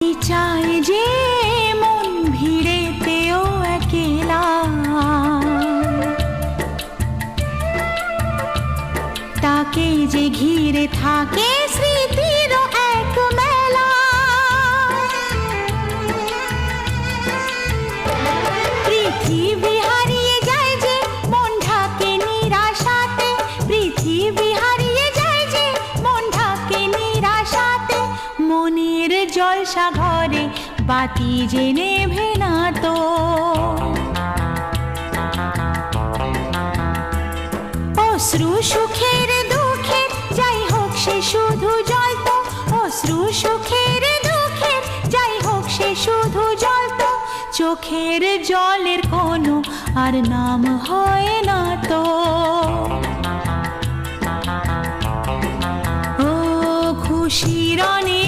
চায় যে মন ভিড়েতেও একেলা, তাকে যে ঘিরে থাকে স্মৃতির এক মেলা। পৃথিবী হারিয়ে যায় যে মন ঢাকে নিরাশাতে, পৃথিবী হারিয়ে যায় যে মন ঢাকে নিরাশাতে। মনের জলসা ঘরে বাতি যে নেভে না তো, অশ্রু সুখের দুঃখের যাই হোক সে শুধু জ্বলতো, অশ্রু সুখের দুঃখের যাই হোক সে শুধু জ্বলতো। চোখের জলের কোনো আর নাম হয় না তো। ও খুশির অনেক